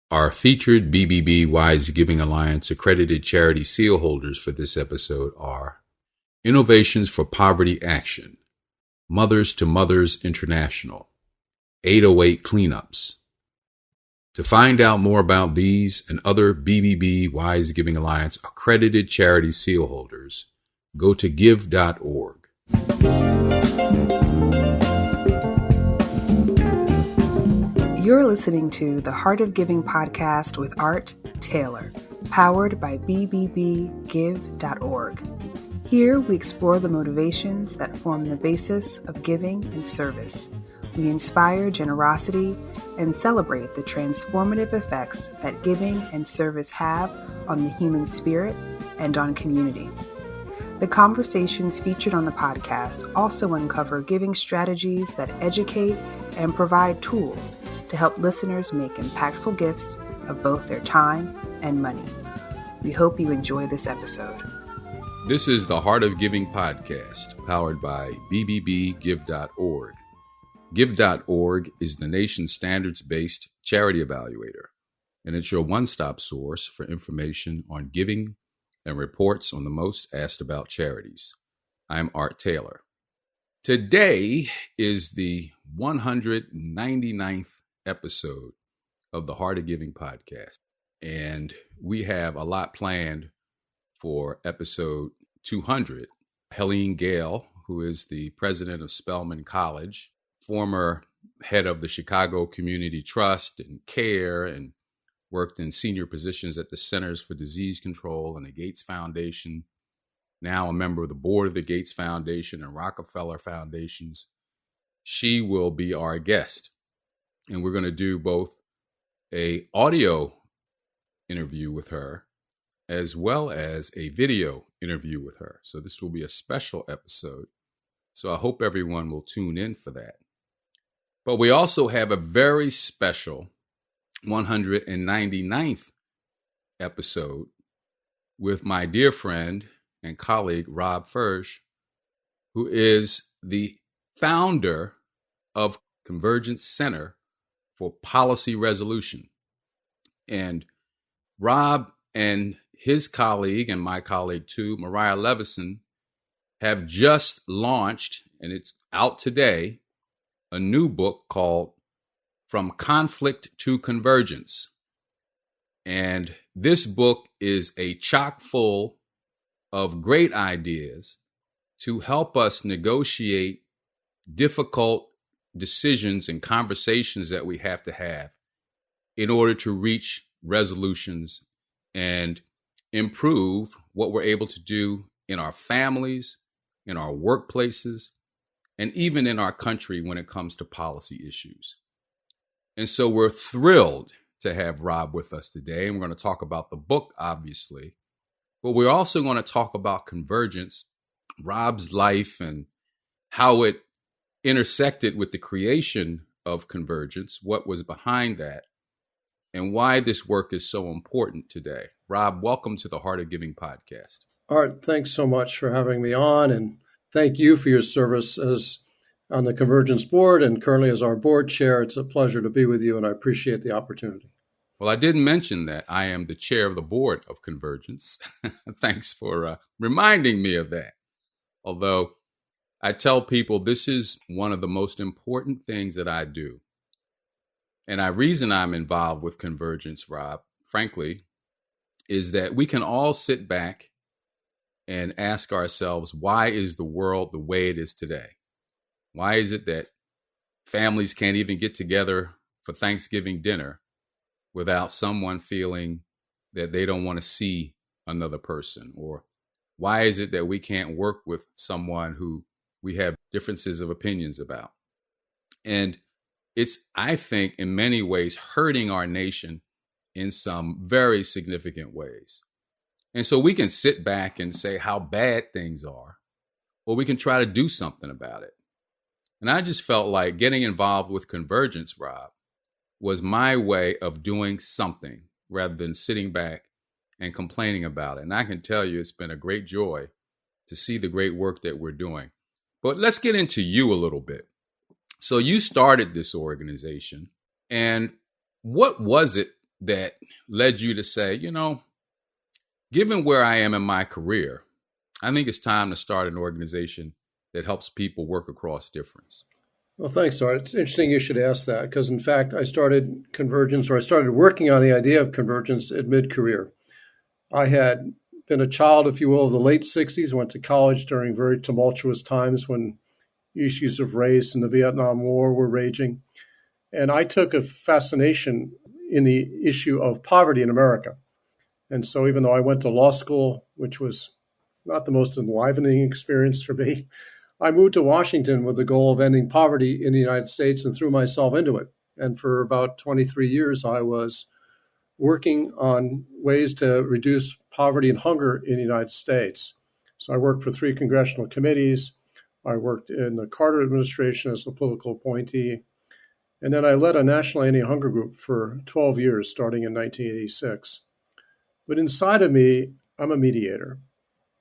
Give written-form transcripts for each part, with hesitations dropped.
Our featured BBB Wise Giving Alliance accredited charity seal holders for this episode are Innovations for Poverty Action, Mothers to Mothers International, 808 Cleanups. To find out more about these and other BBB Wise Giving Alliance accredited charity seal holders, go to give.org. You're listening to the Heart of Giving podcast with Art Taylor, powered by bbbgive.org. Here we explore the motivations that form the basis of giving and service. We inspire generosity and celebrate the transformative effects that giving and service have on the human spirit and on community. The conversations featured on the podcast also uncover giving strategies that educate and provide tools to help listeners make impactful gifts of both their time and money. We hope you enjoy this episode. This is the Heart of Giving podcast, powered by bbbgive.org. Give.org is the nation's standards-based charity evaluator, and it's your one-stop source for information on giving and reports on the most asked about charities. I'm Art Taylor. Today is the 199th episode of the Heart of Giving podcast, and we have a lot planned for episode 200. Helene Gale, who is the president of Spelman College, former head of the Chicago Community Trust and CARE, and worked in senior positions at the Centers for Disease Control and the Gates Foundation, now a member of the board of the Gates Foundation and Rockefeller Foundations. She will be our guest, and we're going to do both an audio interview with her as well as a video interview with her. So this will be a special episode. So I hope everyone will tune in for that. But we also have a very special 199th episode with my dear friend and colleague, Rob Fersh, who is the founder of Convergence Center for Policy Resolution. And Rob and his colleague, and my colleague too, Mariah Levison, have just launched, and it's out today, a new book called From Conflict to Convergence. And this book is a chock full of great ideas to help us negotiate difficult decisions and conversations that we have to have in order to reach resolutions and improve what we're able to do in our families, in our workplaces, and even in our country when it comes to policy issues. And so we're thrilled to have Rob with us today. And we're going to talk about the book, obviously, but we're also going to talk about Convergence, Rob's life and how it intersected with the creation of Convergence, what was behind that, and why this work is so important today. Rob, welcome to the Heart of Giving podcast. Art, thanks so much for having me on, and thank you for your service as on the Convergence board and currently as our board chair. It's a pleasure to be with you, and I appreciate the opportunity. Well, I didn't mention that I am the chair of the board of Convergence. Thanks for reminding me of that. Although I tell people this is one of the most important things that I do. And the reason I'm involved with Convergence, Rob, frankly, is that we can all sit back and ask ourselves, why is the world the way it is today? Why is it that families can't even get together for Thanksgiving dinner without someone feeling that they don't want to see another person? Or why is it that we can't work with someone who we have differences of opinions about? And it's, I think, in many ways hurting our nation in some very significant ways. And so we can sit back and say how bad things are, or we can try to do something about it. And I just felt like getting involved with Convergence, Rob, was my way of doing something rather than sitting back and complaining about it. And I can tell you it's been a great joy to see the great work that we're doing. But let's get into you a little bit. So you started this organization, and what was it that led you to say, given where I am in my career, I think it's time to start an organization that helps people work across difference? Well, thanks, Art. It's interesting you should ask that because, in fact, I started working on the idea of convergence at mid-career. I had been a child, if you will, of the late 60s, went to college during very tumultuous times when issues of race and the Vietnam War were raging. And I took a fascination in the issue of poverty in America. And so even though I went to law school, which was not the most enlivening experience for me, I moved to Washington with the goal of ending poverty in the United States and threw myself into it. And for about 23 years, I was working on ways to reduce poverty and hunger in the United States. So I worked for 3 congressional committees. I worked in the Carter administration as a political appointee. And then I led a national anti-hunger group for 12 years, starting in 1986. But inside of me, I'm a mediator.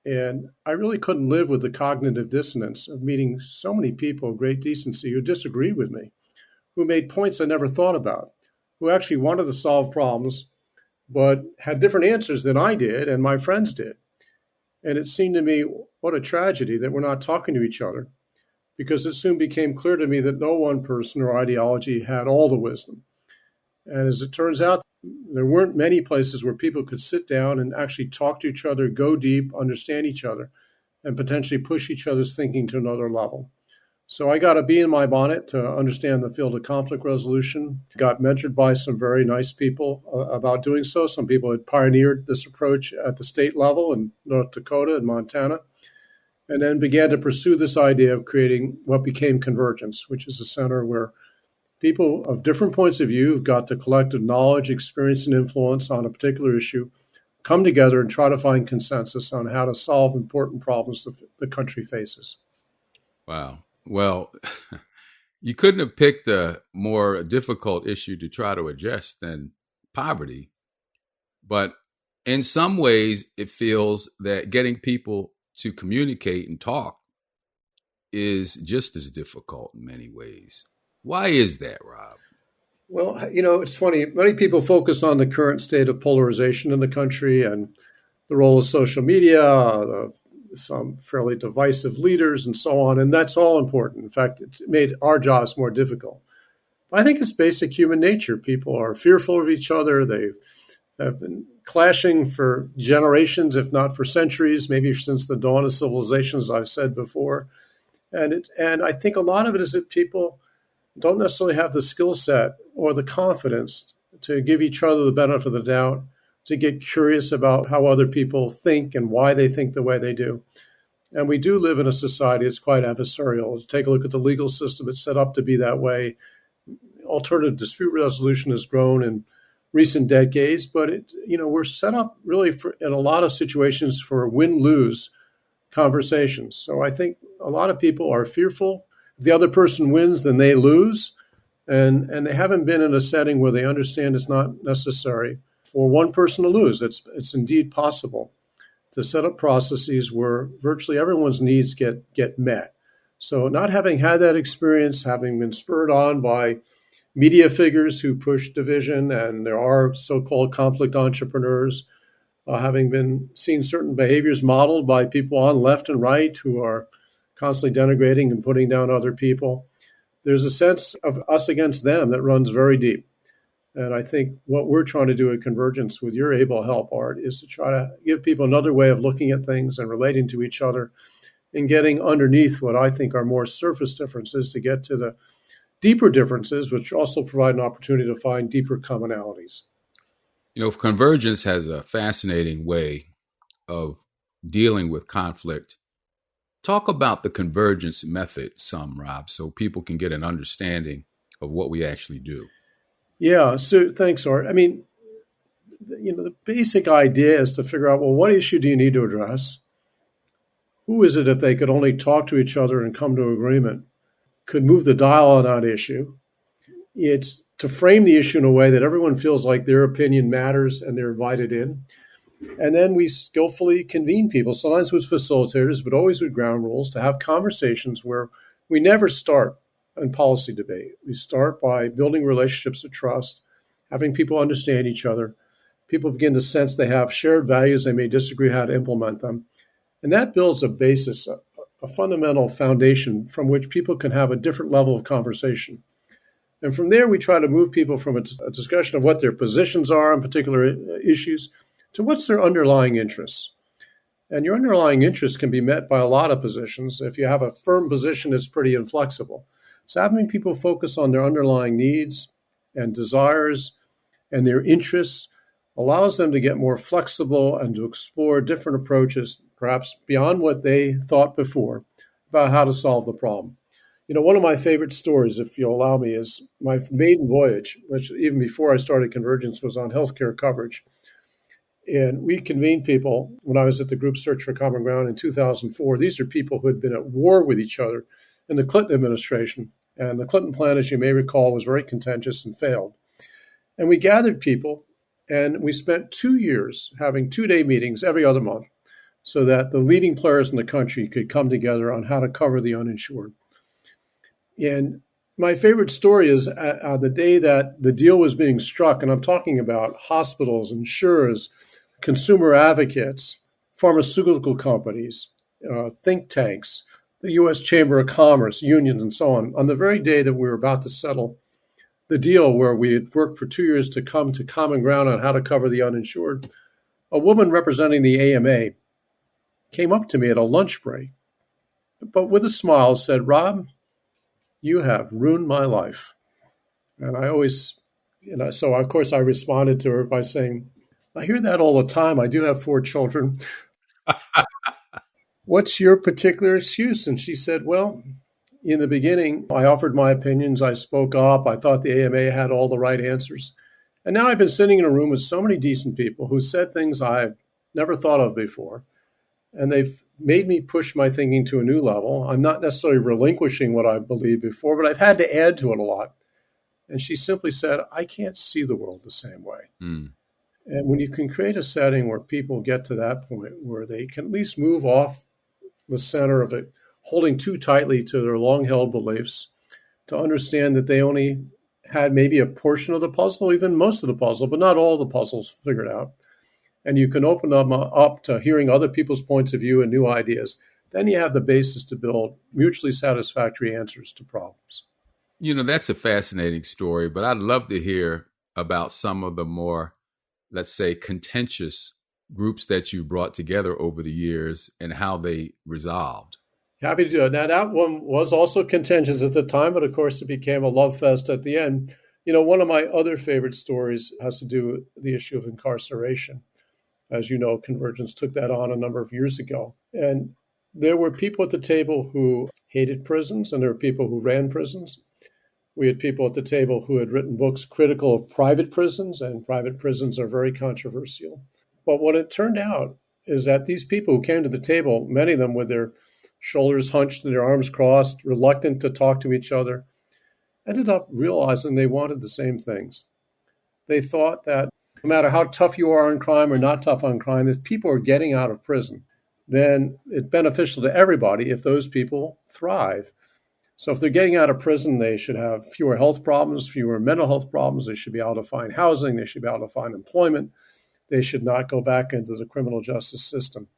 And I really couldn't live with the cognitive dissonance of meeting so many people of great decency who disagreed with me, who made points I never thought about, who actually wanted to solve problems, but had different answers than I did and my friends did. And it seemed to me, what a tragedy that we're not talking to each other, because it soon became clear to me that no one person or ideology had all the wisdom. And as it turns out, there weren't many places where people could sit down and actually talk to each other, go deep, understand each other, and potentially push each other's thinking to another level. So I got a bee in my bonnet to understand the field of conflict resolution, got mentored by some very nice people about doing so. Some people had pioneered this approach at the state level in North Dakota and Montana, and then began to pursue this idea of creating what became Convergence, which is a center where people of different points of view who've got the collective knowledge, experience, and influence on a particular issue come together and try to find consensus on how to solve important problems that the country faces. Wow. Well, you couldn't have picked a more difficult issue to try to address than poverty. But in some ways, it feels that getting people to communicate and talk is just as difficult in many ways. Why is that, Rob? Well, it's funny. Many people focus on the current state of polarization in the country and the role of social media, some fairly divisive leaders, and so on. And that's all important. In fact, it's made our jobs more difficult. But I think it's basic human nature. People are fearful of each other. They have been clashing for generations, if not for centuries, maybe since the dawn of civilization, as I've said before. And I think a lot of it is that people don't necessarily have the skill set or the confidence to give each other the benefit of the doubt, to get curious about how other people think and why they think the way they do. And we do live in a society that's quite adversarial. Take a look at the legal system. It's set up to be that way. Alternative dispute resolution has grown in recent decades, but we're set up really in a lot of situations for win-lose conversations. So I think a lot of people are fearful. If the other person wins, then they lose. And they haven't been in a setting where they understand it's not necessary for one person to lose. It's indeed possible to set up processes where virtually everyone's needs get met. So not having had that experience, having been spurred on by media figures who push division, and there are so-called conflict entrepreneurs, having been seen certain behaviors modeled by people on left and right who are constantly denigrating and putting down other people. There's a sense of us against them that runs very deep. And I think what we're trying to do at Convergence with your able help, Art, is to try to give people another way of looking at things and relating to each other and getting underneath what I think are more surface differences to get to the deeper differences, which also provide an opportunity to find deeper commonalities. Convergence has a fascinating way of dealing with conflict. Talk about the convergence method some, Rob, so people can get an understanding of what we actually do. Yeah, so thanks, Art. I mean, the basic idea is to figure out, well, what issue do you need to address? Who is it, if they could only talk to each other and come to agreement, could move the dial on that issue? It's to frame the issue in a way that everyone feels like their opinion matters and they're invited in. And then we skillfully convene people, sometimes with facilitators, but always with ground rules, to have conversations where we never start in policy debate. We start by building relationships of trust having people understand each other. People begin to sense they have shared values. They may disagree how to implement them. And that builds a basis, a fundamental foundation from which people can have a different level of conversation. And from there, we try to move people from a discussion of what their positions are on particular issues to what's their underlying interests. And your underlying interests can be met by a lot of positions. If you have a firm position, it's pretty inflexible. So having people focus on their underlying needs and desires and their interests allows them to get more flexible and to explore different approaches, perhaps beyond what they thought before, about how to solve the problem. One of my favorite stories, if you'll allow me, is my maiden voyage, which even before I started Convergence was on healthcare coverage. And we convened people when I was at the group Search for Common Ground in 2004. These are people who had been at war with each other in the Clinton administration. And the Clinton plan, as you may recall, was very contentious and failed. And we gathered people, and we spent 2 years having 2-day meetings every other month so that the leading players in the country could come together on how to cover the uninsured. And my favorite story is the day that the deal was being struck, and I'm talking about hospitals, insurers, consumer advocates, pharmaceutical companies, think tanks, the U.S. Chamber of Commerce, unions, and so on the very day that we were about to settle the deal where we had worked for 2 years to come to common ground on how to cover the uninsured, a woman representing the AMA came up to me at a lunch break, but with a smile said, "Rob, you have ruined my life." And I always, so of course I responded to her by saying, "I hear that all the time. I do have 4 children. What's your particular excuse?" And she said, "Well, in the beginning, I offered my opinions. I spoke up. I thought the AMA had all the right answers. And now I've been sitting in a room with so many decent people who said things I've never thought of before. And they've made me push my thinking to a new level. I'm not necessarily relinquishing what I believed before, but I've had to add to it a lot." And she simply said, "I can't see the world the same way." Mm. And when you can create a setting where people get to that point where they can at least move off the center of it, holding too tightly to their long-held beliefs, to understand that they only had maybe a portion of the puzzle, even most of the puzzle, but not all the puzzles figured out. And you can open them up to hearing other people's points of view and new ideas. Then you have the basis to build mutually satisfactory answers to problems. That's a fascinating story, but I'd love to hear about some of the more, let's say, contentious groups that you brought together over the years and how they resolved. Happy to do it. Now, that one was also contentious at the time, but of course it became a love fest at the end. One of my other favorite stories has to do with the issue of incarceration. As you know, Convergence took that on a number of years ago. And there were people at the table who hated prisons, and there were people who ran prisons. We had people at the table who had written books critical of private prisons, and private prisons are very controversial. But what it turned out is that these people who came to the table, many of them with their shoulders hunched and their arms crossed, reluctant to talk to each other, ended up realizing they wanted the same things. They thought that no matter how tough you are on crime or not tough on crime, if people are getting out of prison, then it's beneficial to everybody if those people thrive. So if they're getting out of prison, they should have fewer health problems, fewer mental health problems. They should be able to find housing. They should be able to find employment. They should not go back into the criminal justice system.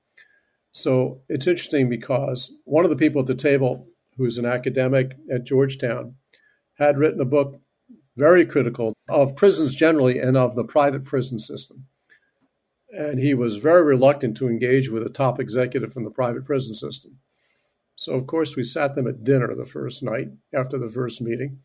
So it's interesting because one of the people at the table, who's an academic at Georgetown, had written a book very critical of prisons generally and of the private prison system. And he was very reluctant to engage with a top executive from the private prison system. So, of course, we sat them at dinner the first night after the first meeting.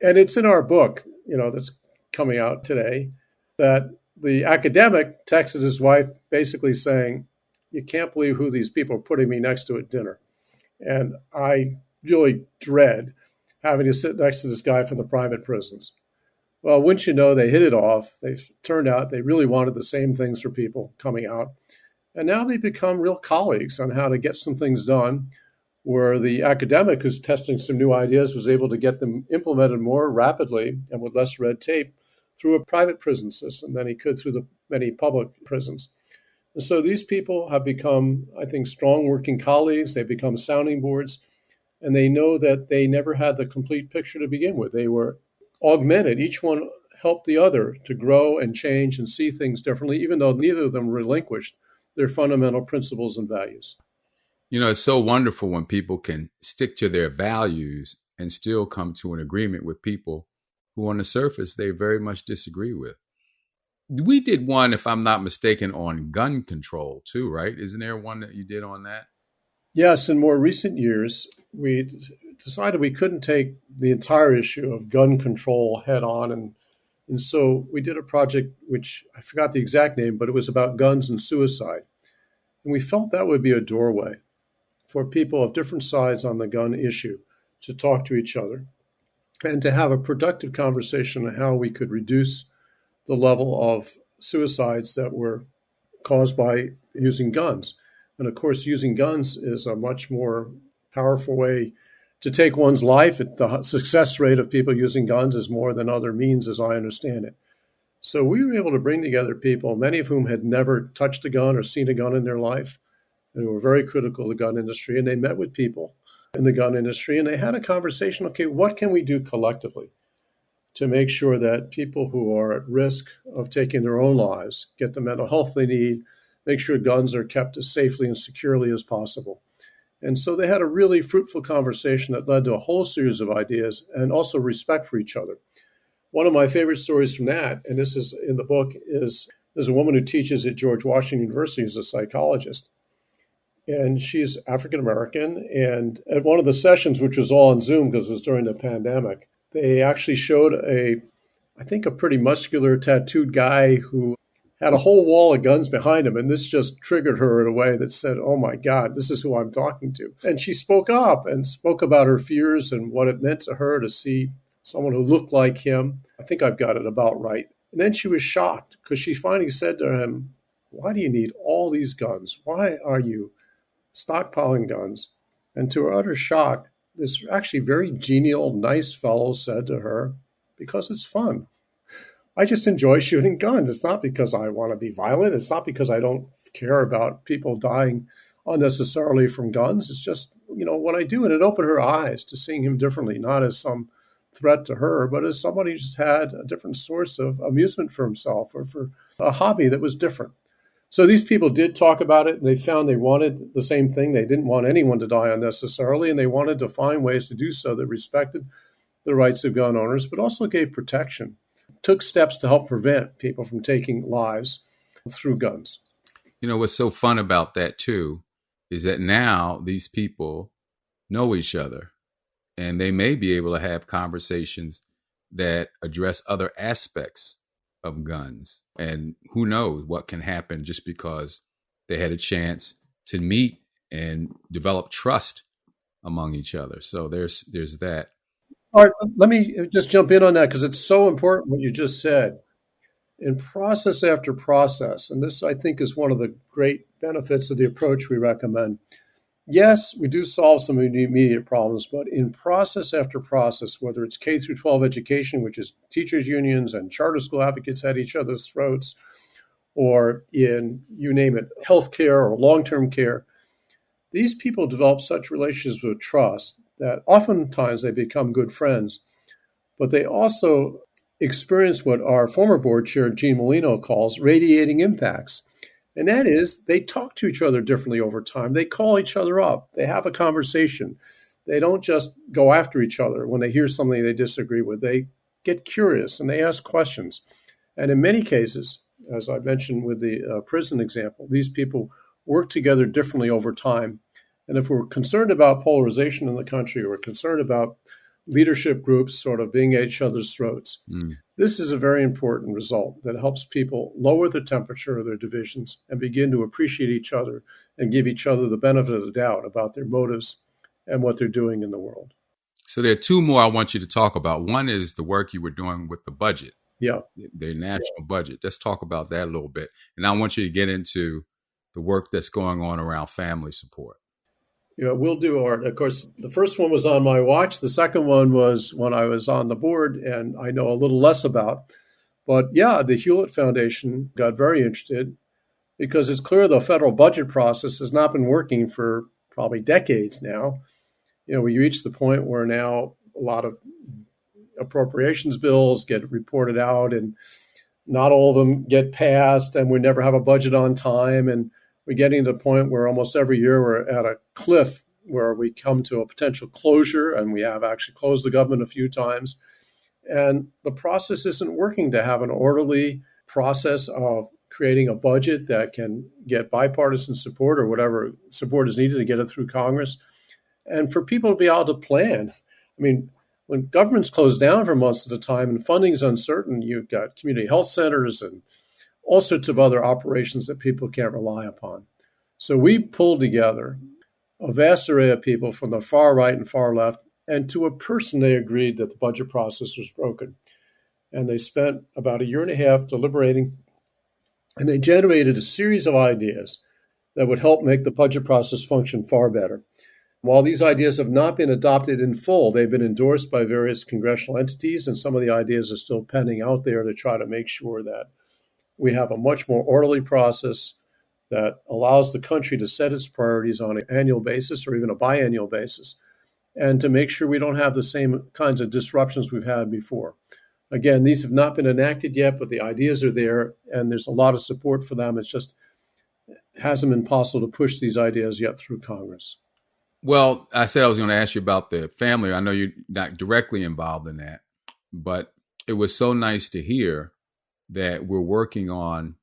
And it's in our book, that's coming out today, that the academic texted his wife basically saying, "You can't believe who these people are putting me next to at dinner." And I really dread having to sit next to this guy from the private prisons. Well, wouldn't you know, they hit it off. They turned out they really wanted the same things for people coming out. And now they become real colleagues on how to get some things done, where the academic who's testing some new ideas was able to get them implemented more rapidly and with less red tape through a private prison system than he could through the many public prisons. And so these people have become, I think, strong working colleagues. They've become sounding boards, and they know that they never had the complete picture to begin with. They were augmented. Each one help the other to grow and change and see things differently, even though neither of them relinquished their fundamental principles and values. It's so wonderful when people can stick to their values and still come to an agreement with people who on the surface they very much disagree with. We did one, if I'm not mistaken, on gun control too, right? Isn't there one that you did on that? Yes, in more recent years, we decided we couldn't take the entire issue of gun control head on. And so we did a project, which I forgot the exact name, but it was about guns and suicide. And we felt that would be a doorway for people of different sides on the gun issue to talk to each other and to have a productive conversation on how we could reduce the level of suicides that were caused by using guns. And of course, using guns is a much more powerful way to take one's life. The success rate of people using guns is more than other means, as I understand it. So we were able to bring together people, many of whom had never touched a gun or seen a gun in their life, and were very critical of the gun industry. And they met with people in the gun industry, and they had a conversation. Okay, what can we do collectively to make sure that people who are at risk of taking their own lives get the mental health they need, make sure guns are kept as safely and securely as possible? And so they had a really fruitful conversation that led to a whole series of ideas and also respect for each other. One of my favorite stories from that, and this is in the book, is there's a woman who teaches at George Washington University who's a psychologist. And she's African American. And at one of the sessions, which was all on Zoom because it was during the pandemic, they actually showed I think a pretty muscular tattooed guy who had a whole wall of guns behind him. And this just triggered her in a way that said, oh my God, this is who I'm talking to. And she spoke up and spoke about her fears and what it meant to her to see someone who looked like him. I think I've got it about right. And then she was shocked because she finally said to him, why do you need all these guns? Why are you stockpiling guns? And to her utter shock, this actually very genial, nice fellow said to her, because it's fun. I just enjoy shooting guns. It's not because I want to be violent. It's not because I don't care about people dying unnecessarily from guns. It's just, what I do. And it opened her eyes to seeing him differently, not as some threat to her, but as somebody who just had a different source of amusement for himself or for a hobby that was different. So these people did talk about it, and they found they wanted the same thing. They didn't want anyone to die unnecessarily, and they wanted to find ways to do so that respected the rights of gun owners, but also gave protection, took steps to help prevent people from taking lives through guns. What's so fun about that, too, is that now these people know each other, and they may be able to have conversations that address other aspects of guns. And who knows what can happen just because they had a chance to meet and develop trust among each other. So there's that. All right, let me just jump in on that because it's so important what you just said. In process after process, and this I think is one of the great benefits of the approach we recommend. Yes, we do solve some immediate problems, but in process after process, whether it's K through 12 education, which is teachers' unions and charter school advocates at each other's throats, or in, you name it, healthcare or long-term care, these people develop such relationships with trust that oftentimes they become good friends, but they also experience what our former board chair, Gene Molino, calls radiating impacts. And that is, they talk to each other differently over time. They call each other up. They have a conversation. They don't just go after each other when they hear something they disagree with. They get curious and they ask questions. And in many cases, as I mentioned with the prison example, these people work together differently over time. And if we're concerned about polarization in the country, or we're concerned about leadership groups sort of being at each other's throats, this is a very important result that helps people lower the temperature of their divisions and begin to appreciate each other and give each other the benefit of the doubt about their motives and what they're doing in the world. So there are two more I want you to talk about. One is the work you were doing with the budget. Yeah. Their national budget. Let's talk about that a little bit. And I want you to get into the work that's going on around family support. Yeah, we'll do art. Of course, the first one was on my watch. The second one was when I was on the board, and I know a little less about. But yeah, the Hewlett Foundation got very interested because it's clear the federal budget process has not been working for probably decades now. We reached the point where now a lot of appropriations bills get reported out, and not all of them get passed, and we never have a budget on time. And we're getting to the point where almost every year we're at a cliff where we come to a potential closure, and we have actually closed the government a few times. And the process isn't working to have an orderly process of creating a budget that can get bipartisan support or whatever support is needed to get it through Congress. And for people to be able to plan. I mean, when government's closed down for most of the time and funding is uncertain, you've got community health centers and all sorts of other operations that people can't rely upon. So we pulled together a vast array of people from the far right and far left, and to a person, they agreed that the budget process was broken. And they spent about a year and a half deliberating, and they generated a series of ideas that would help make the budget process function far better. While these ideas have not been adopted in full, they've been endorsed by various congressional entities, and some of the ideas are still pending out there to try to make sure that we have a much more orderly process that allows the country to set its priorities on an annual basis or even a biannual basis, and to make sure we don't have the same kinds of disruptions we've had before. Again, these have not been enacted yet, but the ideas are there, and there's a lot of support for them. It just hasn't been possible to push these ideas yet through Congress. Well, I said I was going to ask you about the family. I know you're not directly involved in that, but it was so nice to hear that we're working on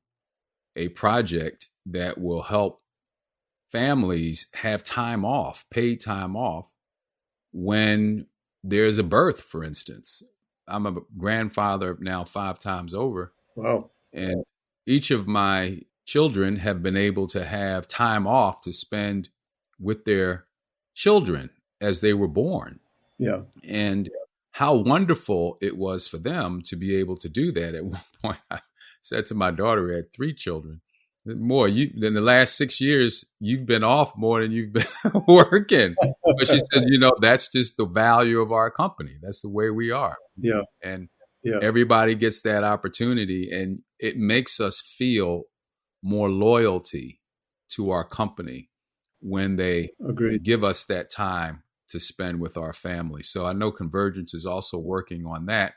a project that will help families have time off, paid time off, when there's a birth, for instance. I'm a grandfather now 5 times over. Wow. And each of my children have been able to have time off to spend with their children as they were born. Yeah. And how wonderful it was for them to be able to do that. At one point, I said to my daughter, who had 3 children, more than the last 6 years, you've been off more than you've been working. But she said, that's just the value of our company. That's the way we are. Yeah. And yeah. Everybody gets that opportunity, and it makes us feel more loyalty to our company when they give us that time to spend with our family. So I know Convergence is also working on that.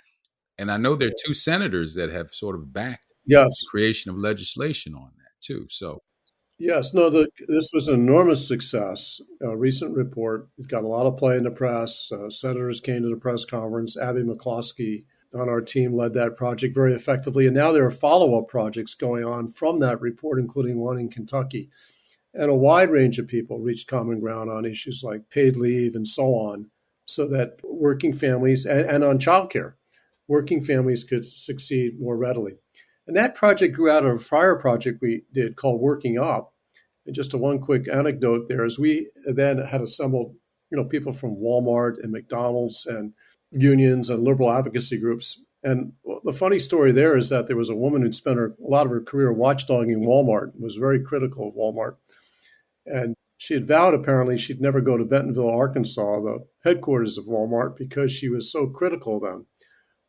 And I know there are 2 senators that have sort of backed the creation of legislation on that too. So yes, no, this was an enormous success. A recent report. It's got a lot of play in the press. Senators came to the press conference. Abby McCloskey on our team led that project very effectively. And now there are follow-up projects going on from that report, including one in Kentucky. And a wide range of people reached common ground on issues like paid leave and so on, so that working families and on childcare, working families could succeed more readily. And that project grew out of a prior project we did called Working Up. And just one quick anecdote there is we then had assembled, people from Walmart and McDonald's and unions and liberal advocacy groups. And the funny story there is that there was a woman who'd spent a lot of her career watchdogging Walmart, was very critical of Walmart. And she had vowed apparently she'd never go to Bentonville, Arkansas, the headquarters of Walmart, because she was so critical of them.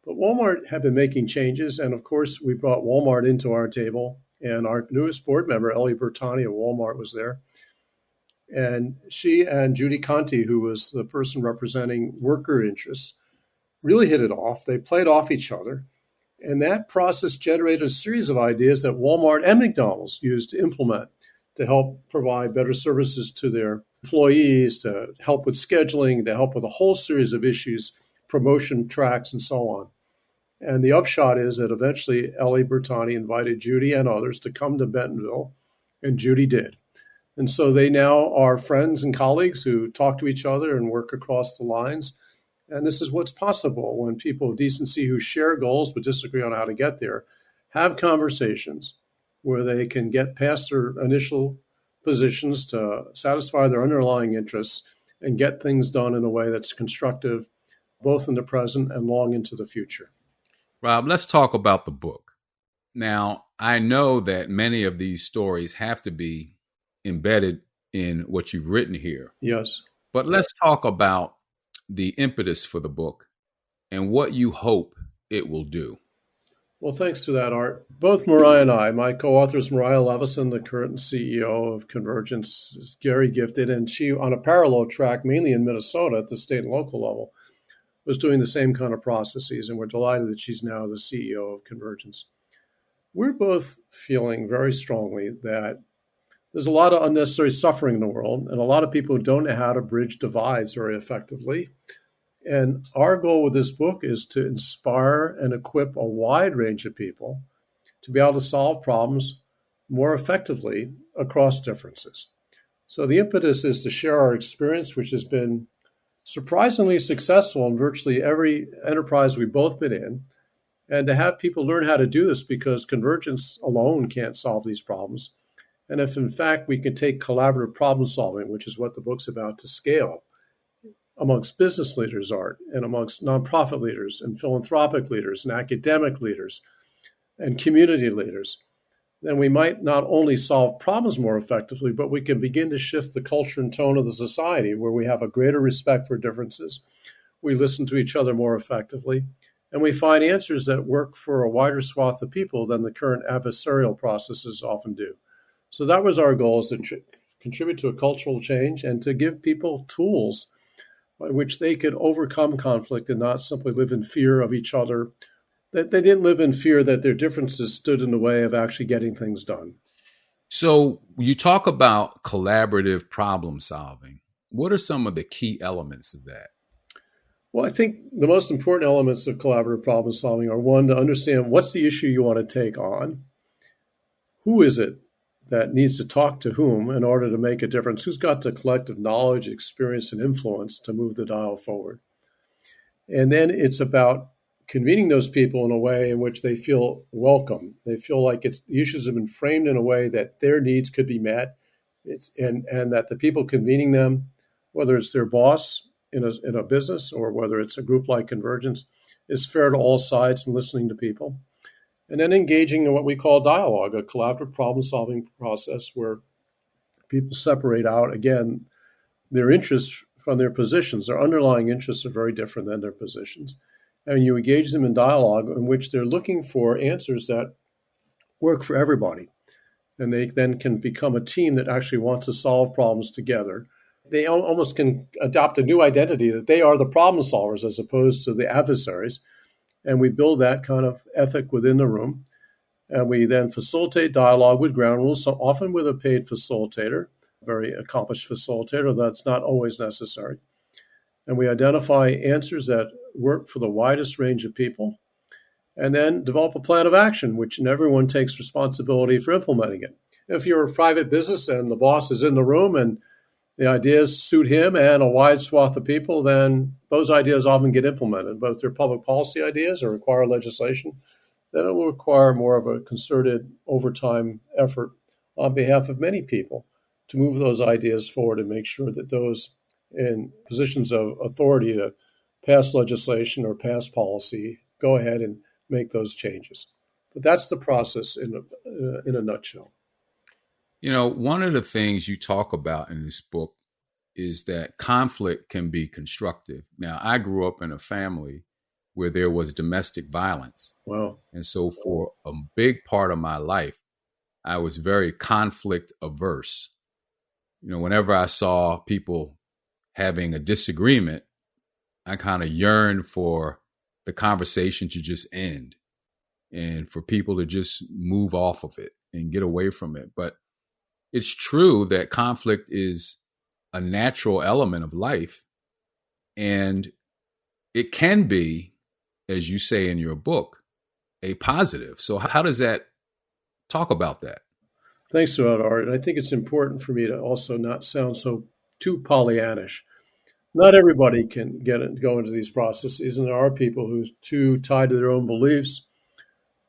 But Walmart had been making changes. And of course, we brought Walmart into our table. And our newest board member, Ellie Bertani of Walmart, was there. And she and Judy Conti, who was the person representing worker interests, really hit it off. They played off each other. And that process generated a series of ideas that Walmart and McDonald's used to implement to help provide better services to their employees, to help with scheduling, to help with a whole series of issues, promotion tracks, and so on. And the upshot is that eventually Ellie Bertani invited Judy and others to come to Bentonville, and Judy did. And so they now are friends and colleagues who talk to each other and work across the lines. And this is what's possible when people of decency who share goals but disagree on how to get there have conversations where they can get past their initial positions to satisfy their underlying interests and get things done in a way that's constructive, both in the present and long into the future. Rob, let's talk about the book. Now, I know that many of these stories have to be embedded in what you've written here. Yes. But let's talk about the impetus for the book and what you hope it will do. Well, thanks for that, Art. Both Mariah and I, my co-authors, Mariah Levison, the current CEO of Convergence, is very gifted, and she on a parallel track, mainly in Minnesota at the state and local level, was doing the same kind of processes, and we're delighted that she's now the CEO of Convergence. We're both feeling very strongly that there's a lot of unnecessary suffering in the world, and a lot of people don't know how to bridge divides very effectively. And our goal with this book is to inspire and equip a wide range of people to be able to solve problems more effectively across differences. So the impetus is to share our experience, which has been surprisingly successful in virtually every enterprise we've both been in, and to have people learn how to do this, because convergence alone can't solve these problems. And if, in fact, we can take collaborative problem solving, which is what the book's about, to scale amongst business leaders, Art, and amongst nonprofit leaders and philanthropic leaders and academic leaders and community leaders, then we might not only solve problems more effectively, but we can begin to shift the culture and tone of the society, where we have a greater respect for differences, we listen to each other more effectively, and we find answers that work for a wider swath of people than the current adversarial processes often do. So that was our goal, is to contribute to a cultural change and to give people tools by which they could overcome conflict and not simply live in fear of each other. That they didn't live in fear that their differences stood in the way of actually getting things done. So you talk about collaborative problem solving. What are some of the key elements of that? Well, I think the most important elements of collaborative problem solving are, one, to understand what's the issue you want to take on. Who is it that needs to talk to whom in order to make a difference? Who's got the collective knowledge, experience, and influence to move the dial forward? And then it's about convening those people in a way in which they feel welcome. They feel like the issues have been framed in a way that their needs could be met, and that the people convening them, whether it's their boss in a business or whether it's a group like Convergence, is fair to all sides and listening to people. And then engaging in what we call dialogue, a collaborative problem-solving process where people separate out, again, their interests from their positions. Their underlying interests are very different than their positions. And you engage them in dialogue in which they're looking for answers that work for everybody. And they then can become a team that actually wants to solve problems together. They almost can adopt a new identity that they are the problem solvers as opposed to the adversaries. And we build that kind of ethic within the room. And we then facilitate dialogue with ground rules, so often with a paid facilitator, a very accomplished facilitator. That's not always necessary. And we identify answers that work for the widest range of people, and then develop a plan of action, which everyone takes responsibility for implementing it. If you're a private business and the boss is in the room and the ideas suit him and a wide swath of people, then those ideas often get implemented. But if they're public policy ideas or require legislation, then it will require more of a concerted overtime effort on behalf of many people to move those ideas forward and make sure that those in positions of authority to pass legislation or pass policy go ahead and make those changes. But that's the process in a nutshell. You know, one of the things you talk about in this book is that conflict can be constructive. Now, I grew up in a family where there was domestic violence. Wow. And so for a big part of my life, I was very conflict averse. You know, whenever I saw people having a disagreement, I kind of yearned for the conversation to just end and for people to just move off of it and get away from it. But it's true that conflict is a natural element of life, and it can be, as you say in your book, a positive. So how does that talk about that? Thanks for that, Art. And I think it's important for me to also not sound so too Pollyannish. Not everybody can go into these processes, and there are people who's too tied to their own beliefs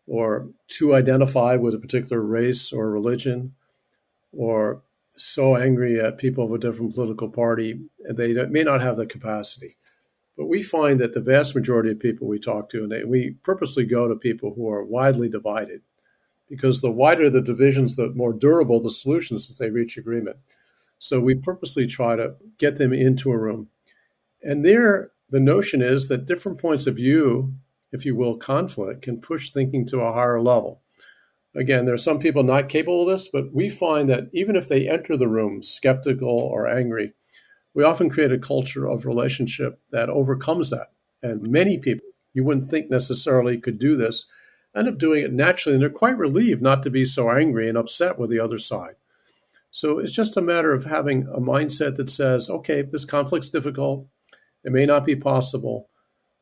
or too identified with a particular race or religion, or so angry at people of a different political party, and they may not have the capacity. But we find that the vast majority of people we talk to, and we purposely go to people who are widely divided, because the wider the divisions, the more durable the solutions if they reach agreement. So we purposely try to get them into a room. And there, the notion is that different points of view, if you will, conflict, can push thinking to a higher level. Again, there are some people not capable of this, but we find that even if they enter the room skeptical or angry, we often create a culture of relationship that overcomes that. And many people you wouldn't think necessarily could do this end up doing it naturally, and they're quite relieved not to be so angry and upset with the other side. So it's just a matter of having a mindset that says, okay, this conflict's difficult. It may not be possible,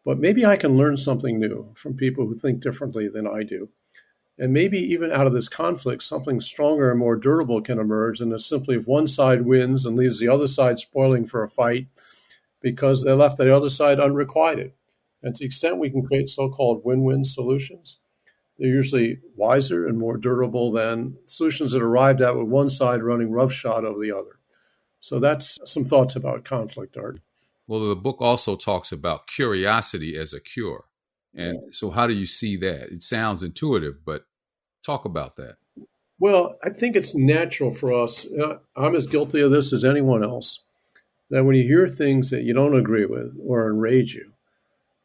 but maybe I can learn something new from people who think differently than I do. And maybe even out of this conflict, something stronger and more durable can emerge than if simply if one side wins and leaves the other side spoiling for a fight because they left the other side unrequited. And to the extent we can create so-called win-win solutions, they're usually wiser and more durable than solutions that arrived at with one side running roughshod over the other. So that's some thoughts about conflict, Art. Well, the book also talks about curiosity as a cure. And so how do you see that? It sounds intuitive, but talk about that. Well, I think it's natural for us. I'm as guilty of this as anyone else, that when you hear things that you don't agree with or enrage you,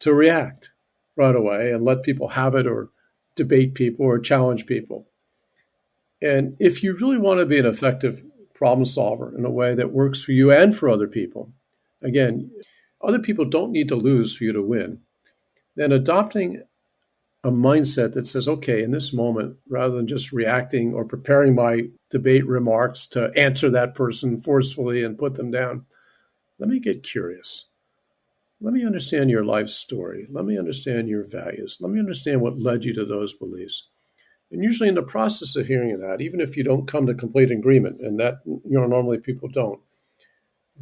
to react right away and let people have it or debate people or challenge people. And if you really want to be an effective problem solver in a way that works for you and for other people, again, other people don't need to lose for you to win, then adopting a mindset that says, okay, in this moment, rather than just reacting or preparing my debate remarks to answer that person forcefully and put them down, let me get curious. Let me understand your life story. Let me understand your values. Let me understand what led you to those beliefs. And usually in the process of hearing that, even if you don't come to complete agreement, and that normally people don't,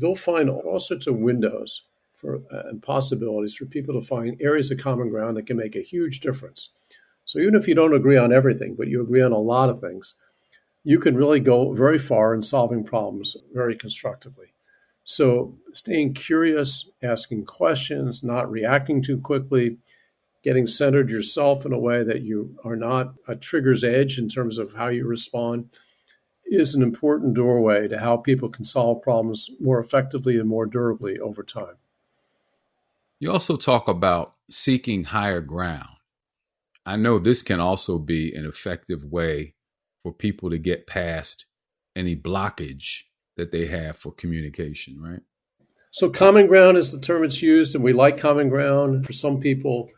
they'll find all sorts of windows and possibilities for people to find areas of common ground that can make a huge difference. So even if you don't agree on everything, but you agree on a lot of things, you can really go very far in solving problems very constructively. So staying curious, asking questions, not reacting too quickly, getting centered yourself in a way that you are not a trigger's edge in terms of how you respond is an important doorway to how people can solve problems more effectively and more durably over time. You also talk about seeking higher ground. I know this can also be an effective way for people to get past any blockage that they have for communication, right? So common ground is the term it's used, and we like common ground. For some people,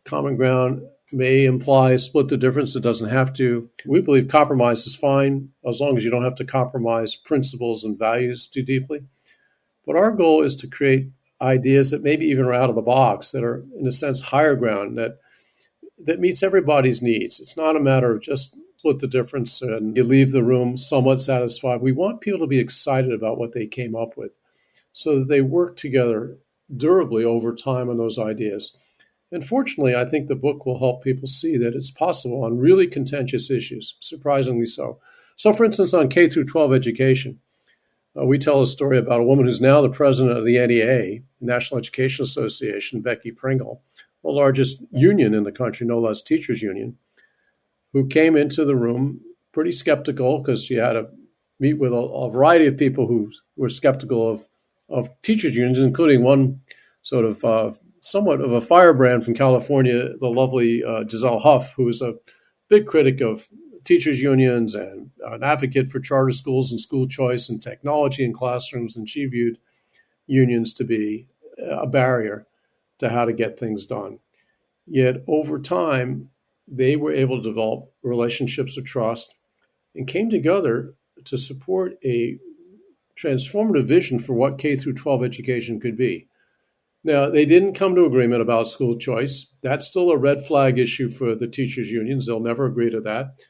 common ground may imply split the difference. It doesn't have to. We believe compromise is fine as long as you don't have to compromise principles and values too deeply. But our goal is to create ideas that maybe even are out of the box, that are, in a sense, higher ground, that meets everybody's needs. It's not a matter of just split the difference and you leave the room somewhat satisfied. We want people to be excited about what they came up with so that they work together durably over time on those ideas. And fortunately, I think the book will help people see that it's possible on really contentious issues, surprisingly so. So, for instance, on K through 12 education, we tell a story about a woman who's now the president of the NEA, National Education Association, Becky Pringle, the largest union in the country, no less teachers union, who came into the room pretty skeptical because she had to meet with a variety of people who were skeptical of teachers unions, including one sort of somewhat of a firebrand from California, the lovely Giselle Huff, who was a big critic of teachers unions and an advocate for charter schools and school choice and technology in classrooms. And she viewed unions to be a barrier to how to get things done. Yet over time, they were able to develop relationships of trust and came together to support a transformative vision for what K through 12 education could be. Now, they didn't come to agreement about school choice. That's still a red flag issue for the teachers' unions. They'll never agree to that.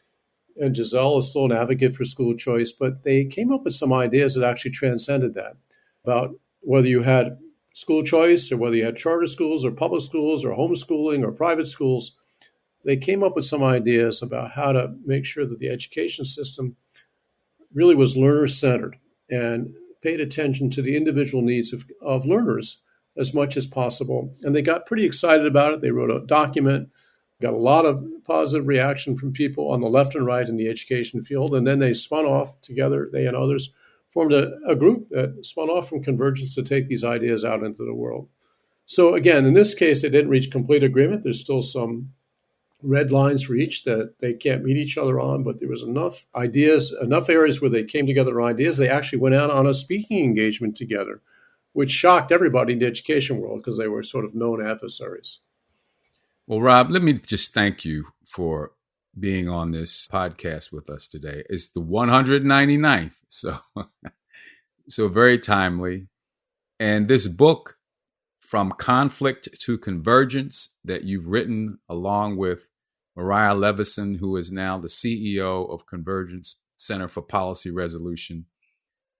And Giselle is still an advocate for school choice, but they came up with some ideas that actually transcended that, about whether you had school choice or whether you had charter schools or public schools or homeschooling or private schools. They came up with some ideas about how to make sure that the education system really was learner-centered and paid attention to the individual needs of learners as much as possible. And they got pretty excited about it. They wrote a document, got a lot of positive reaction from people on the left and right in the education field. And then they spun off together, they and others formed a group that spun off from Convergence to take these ideas out into the world. So again, in this case, they didn't reach complete agreement. There's still some red lines for each that they can't meet each other on, but there was enough ideas, enough areas where they came together on ideas. They actually went out on a speaking engagement together which shocked everybody in the education world because they were sort of known adversaries. Well, Rob, let me just thank you for being on this podcast with us today. It's the 199th, so very timely. And this book, From Conflict to Convergence, that you've written along with Mariah Levison, who is now the CEO of Convergence Center for Policy Resolution,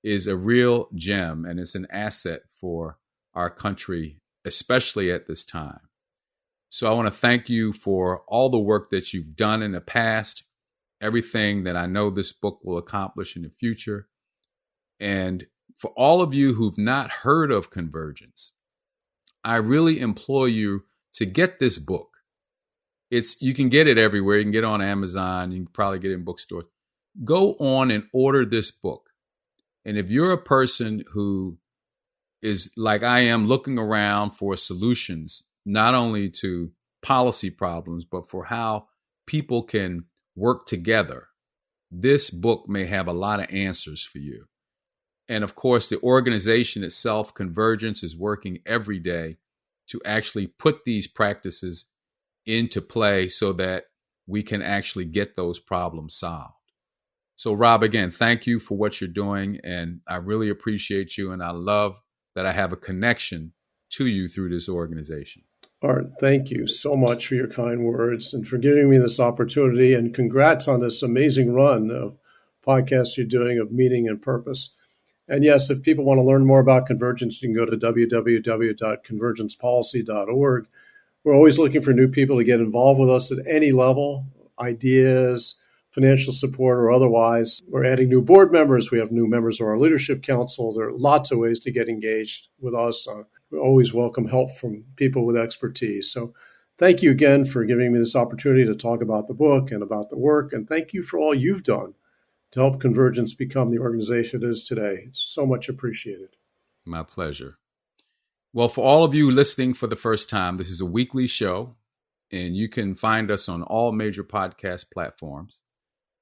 is a real gem, and it's an asset for our country, especially at this time. So I want to thank you for all the work that you've done in the past, everything that I know this book will accomplish in the future. And for all of you who've not heard of Convergence, I really implore you to get this book. You can get it everywhere. You can get it on Amazon. You can probably get it in bookstores. Go on and order this book. And if you're a person who is like I am, looking around for solutions, not only to policy problems, but for how people can work together, this book may have a lot of answers for you. And of course, the organization itself, Convergence, is working every day to actually put these practices into play so that we can actually get those problems solved. So, Rob, again, thank you for what you're doing. And I really appreciate you. And I love that I have a connection to you through this organization. Art, thank you so much for your kind words and for giving me this opportunity. And congrats on this amazing run of podcasts you're doing of meaning and purpose. And yes, if people want to learn more about Convergence, you can go to www.convergencepolicy.org. We're always looking for new people to get involved with us at any level, ideas, financial support, or otherwise. We're adding new board members. We have new members of our leadership council. There are lots of ways to get engaged with us. We always welcome help from people with expertise. So thank you again for giving me this opportunity to talk about the book and about the work. And thank you for all you've done to help Convergence become the organization it is today. It's so much appreciated. My pleasure. Well, for all of you listening for the first time, this is a weekly show, and you can find us on all major podcast platforms.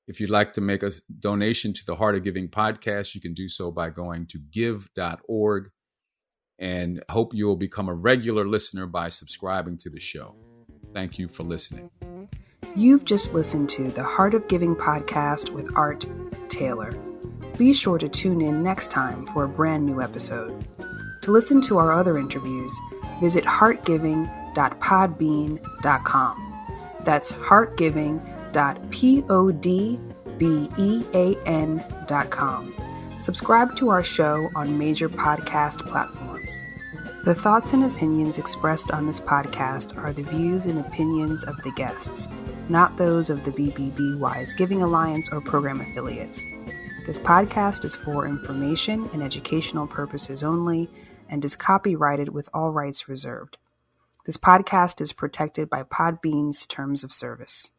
If you'd like to make a donation to the Heart of Giving podcast, you can do so by going to give.org, and hope you will become a regular listener by subscribing to the show. Thank you for listening. You've just listened to the Heart of Giving podcast with Art Taylor. Be sure to tune in next time for a brand new episode. To listen to our other interviews, visit heartgiving.podbean.com. That's heartgiving.podbean.com. Subscribe to our show on major podcast platforms. The thoughts and opinions expressed on this podcast are the views and opinions of the guests, not those of the BBBY's Giving Alliance or program affiliates. This podcast is for information and educational purposes only and is copyrighted with all rights reserved. This podcast is protected by Podbean's terms of service.